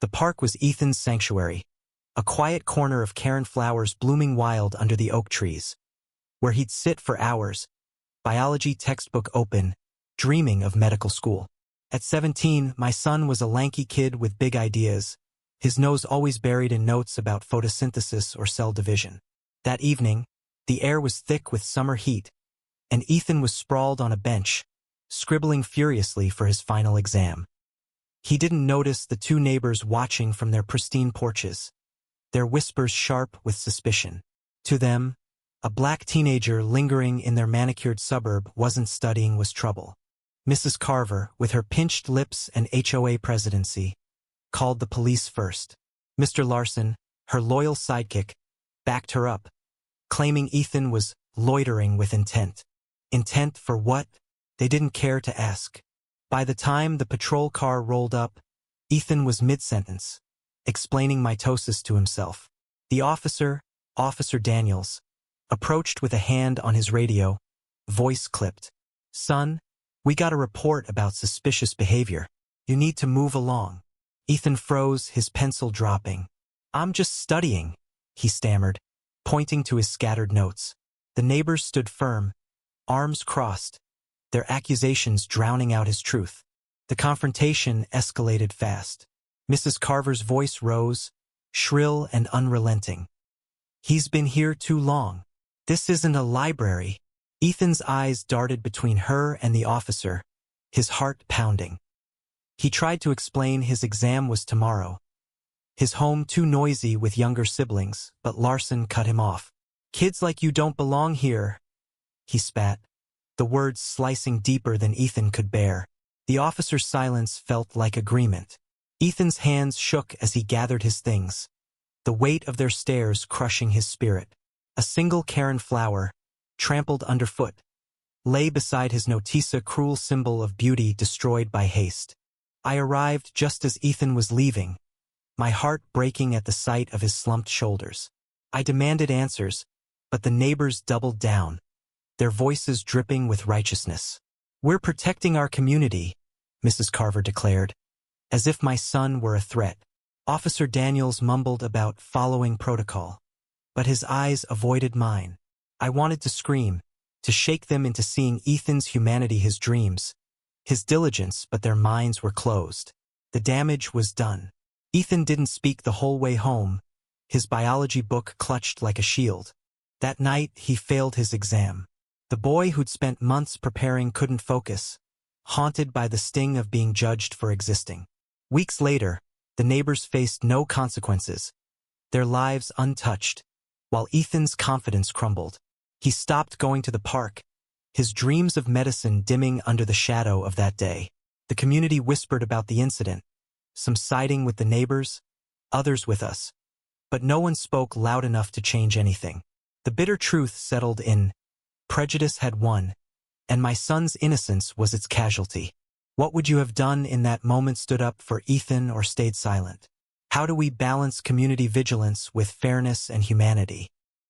The park was Ethan's sanctuary, a quiet corner of cairn flowers blooming wild under the oak trees, where he'd sit for hours, biology textbook open, dreaming of medical school. At 17, my son was a lanky kid with big ideas, his nose always buried in notes about photosynthesis or cell division. That evening, the air was thick with summer heat, and Ethan was sprawled on a bench, scribbling furiously for his final exam. He didn't notice the two neighbors watching from their pristine porches, their whispers sharp with suspicion. To them, a black teenager lingering in their manicured suburb wasn't studying was trouble. Mrs. Carver, with her pinched lips and HOA presidency, called the police first. Mr. Larson, her loyal sidekick, backed her up, claiming Ethan was loitering with intent. Intent for what? They didn't care to ask. By the time the patrol car rolled up, Ethan was mid-sentence, explaining mitosis to himself. The officer, Officer Daniels, approached with a hand on his radio, voice clipped. "Son, we got a report about suspicious behavior. You need to move along." Ethan froze, his pencil dropping. "I'm just studying," he stammered, pointing to his scattered notes. The neighbors stood firm, arms crossed, their accusations drowning out his truth. The confrontation escalated fast. Mrs. Carver's voice rose, shrill and unrelenting. "He's been here too long. This isn't a library." Ethan's eyes darted between her and the officer, his heart pounding. He tried to explain his exam was tomorrow, his home too noisy with younger siblings, but Larson cut him off. "Kids like you don't belong here," he spat, the words slicing deeper than Ethan could bear. The officer's silence felt like agreement. Ethan's hands shook as he gathered his things, the weight of their stares crushing his spirit. A single cairn flower, trampled underfoot, lay beside his notisa, cruel symbol of beauty destroyed by haste. I arrived just as Ethan was leaving, my heart breaking at the sight of his slumped shoulders. I demanded answers, but the neighbors doubled down, their voices dripping with righteousness. "We're protecting our community," Mrs. Carver declared, as if my son were a threat. Officer Daniels mumbled about following protocol, but his eyes avoided mine. I wanted to scream, to shake them into seeing Ethan's humanity, his dreams, his diligence, but their minds were closed. The damage was done. Ethan didn't speak the whole way home, his biology book clutched like a shield. That night, he failed his exam. The boy who'd spent months preparing couldn't focus, haunted by the sting of being judged for existing. Weeks later, the neighbors faced no consequences, their lives untouched, while Ethan's confidence crumbled. He stopped going to the park, his dreams of medicine dimming under the shadow of that day. The community whispered about the incident, some siding with the neighbors, others with us. But no one spoke loud enough to change anything. The bitter truth settled in. Prejudice had won, and my son's innocence was its casualty. What would you have done in that moment? Stood up for Ethan or stayed silent? How do we balance community vigilance with fairness and humanity?